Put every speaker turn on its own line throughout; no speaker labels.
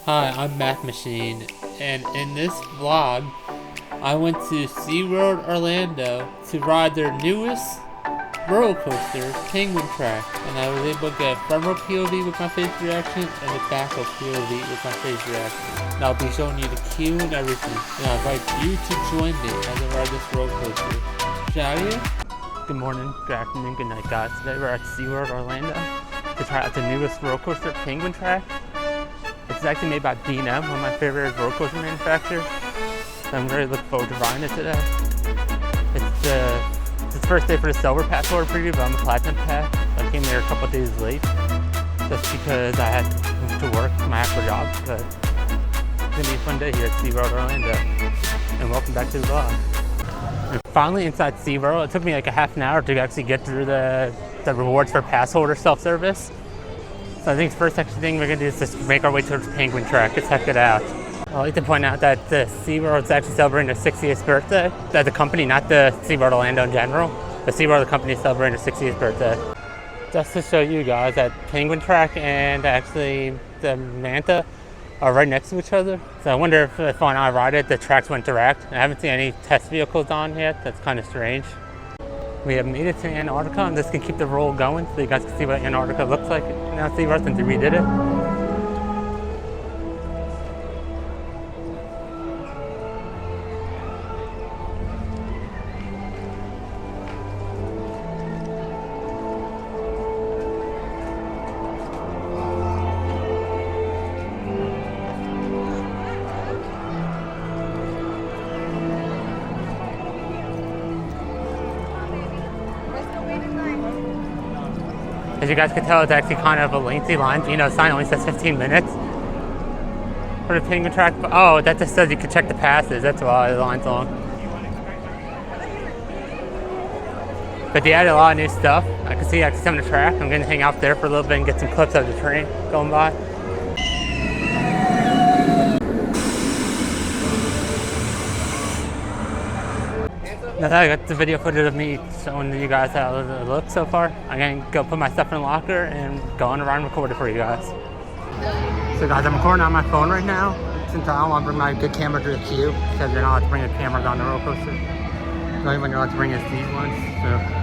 Hi, I'm Math Machine, and in this vlog, I went to SeaWorld Orlando to ride their newest roller coaster, Penguin Track, and I was able to get a front row POV with my face reaction and the back row POV with my face reaction. And I'll be showing you the queue and everything, and I invite you to join me as I ride this roller coaster. Shall you? Good morning, good afternoon, good night, guys. Today we're at SeaWorld Orlando to try out the newest roller coaster, Penguin Track. It's actually made by B&M, one of my favorite roller coaster manufacturers. So I'm really looking forward to riding it today. It's the first day for the silver passholder preview, but I'm a platinum pass. I came here a couple days late just because I had to move to work, my actual job. But it's gonna be a fun day here at SeaWorld Orlando. And welcome back to the vlog. And finally inside SeaWorld, it took me like a half an hour to actually get through the rewards for passholder self-service. So I think the first actually thing we're going to do is just make our way towards Penguin Track. Let's check it out. I'd like to point out that the SeaWorld is actually celebrating their 60th birthday. That the company, not the SeaWorld Orlando in general. The SeaWorld, the company, is celebrating their 60th birthday. Just to show you guys that Penguin Track and actually the Manta are right next to each other. So I wonder if when I ride it, the tracks will interact. I haven't seen any test vehicles on yet. That's kind of strange. We have made it to Antarctica. I'm just going to keep the roll going so you guys can see what Antarctica looks like now SeaWorld since we redid it. As you guys can tell, it's actually kind of a lengthy line. You know, the sign only says 15 minutes for the Penguin Track. But, oh, that just says you can check the passes. That's why the line's long. But they added a lot of new stuff. I can see actually some of the track. I'm going to hang out there for a little bit and get some clips of the train going by. Now that I got the video footage of me showing you guys how it looks so far, I'm going to go put my stuff in the locker and go on around and record it for you guys. So guys, I'm recording on my phone right now since I don't want to bring my good camera to the queue because you're not allowed to bring a camera on the roller coaster. The only one you're allowed to bring is these ones. So.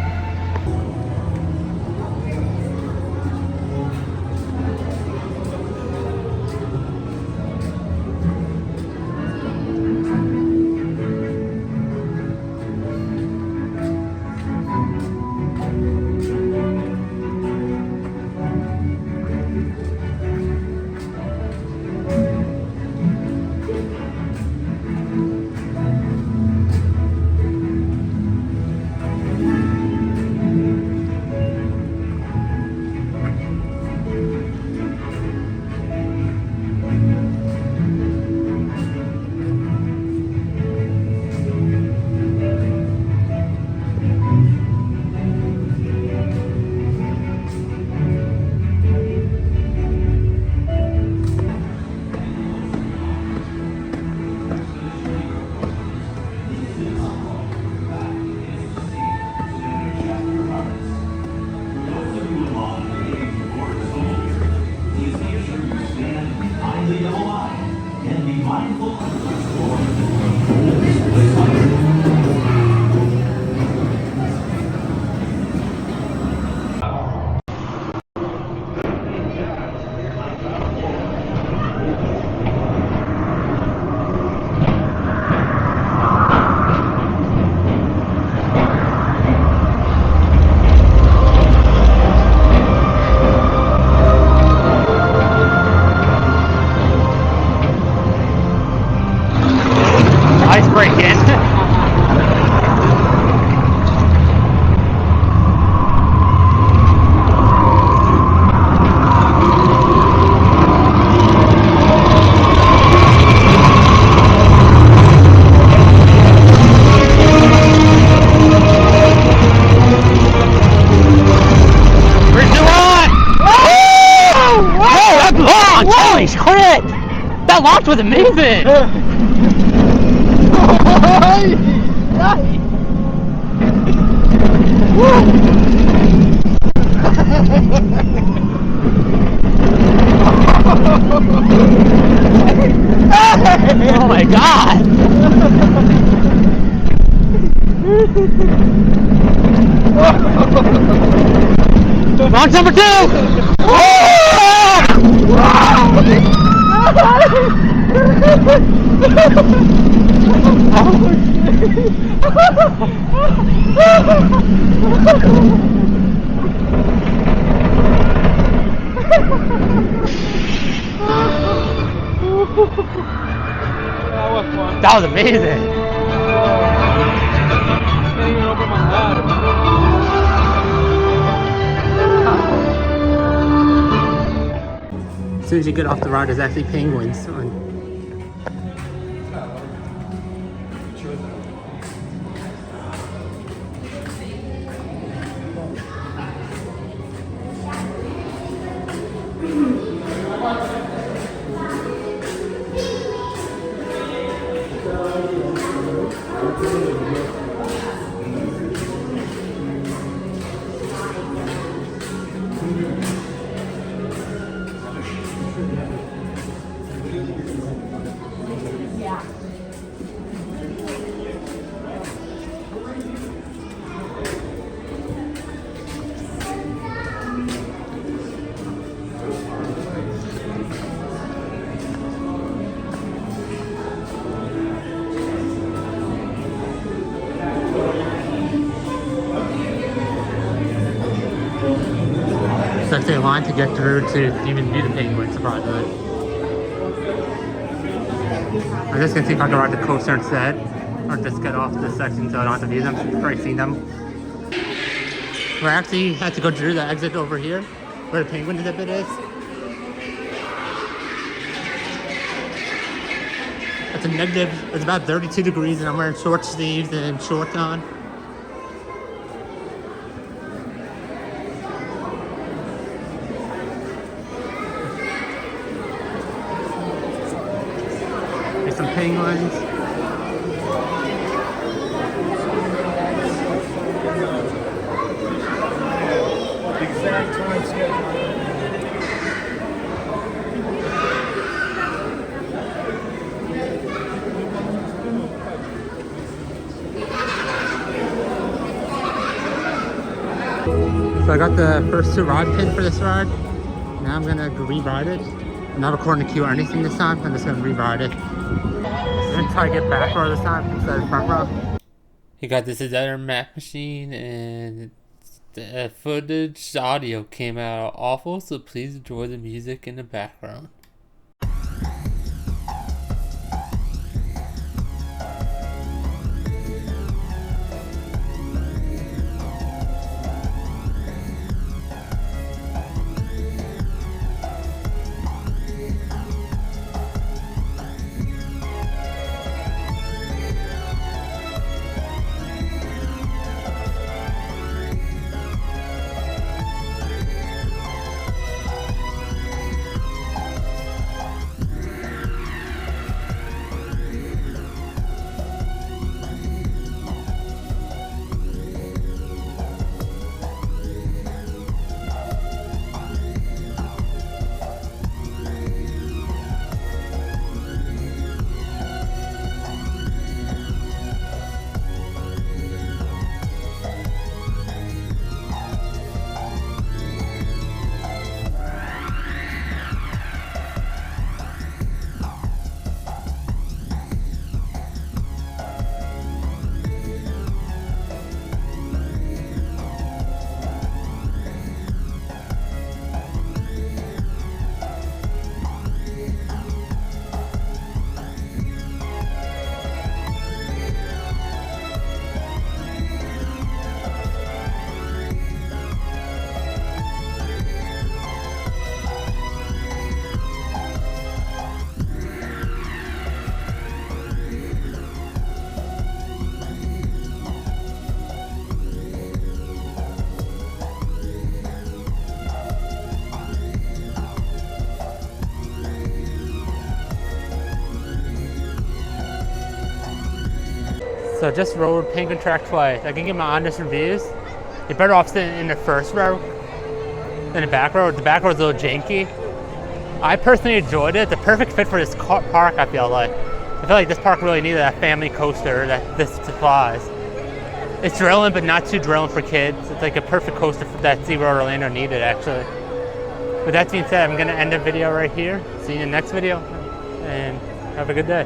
Holy shit! That launch was amazing! Launch number 2! That was amazing.
Can't even open my mouth.
As soon as you get off the ride, there's actually penguins. Such a line to get through to even view the penguins, surprisingly. I'm just gonna see if I can ride the coaster instead, or just get off this section so I don't have to view them since I've already seen them. We actually had to go through the exit over here, where the penguin exhibit is. It's a negative, it's about 32 degrees and I'm wearing short sleeves and shorts on. There's some penguins.
Exact time schedule.
So I got the first 2 rod pins for this ride. Now I'm gonna re-ride it. I'm not recording the queue or anything this time. I'm just gonna re-ride it. I'm gonna try to get back row this time instead of front row. He got this other map machine and the footage, the audio came out awful, so please enjoy the music in the background. So I just rode Penguin Track twice. I can get my honest reviews. You're better off sitting in the first row than the back row. The back row is a little janky. I personally enjoyed it. It's a perfect fit for this park, I feel like. I feel like this park really needed that family coaster that this supplies. It's drilling, but not too drilling for kids. It's like a perfect coaster that SeaWorld Orlando needed, actually. With that being said, I'm going to end the video right here. See you in the next video, and have a good day.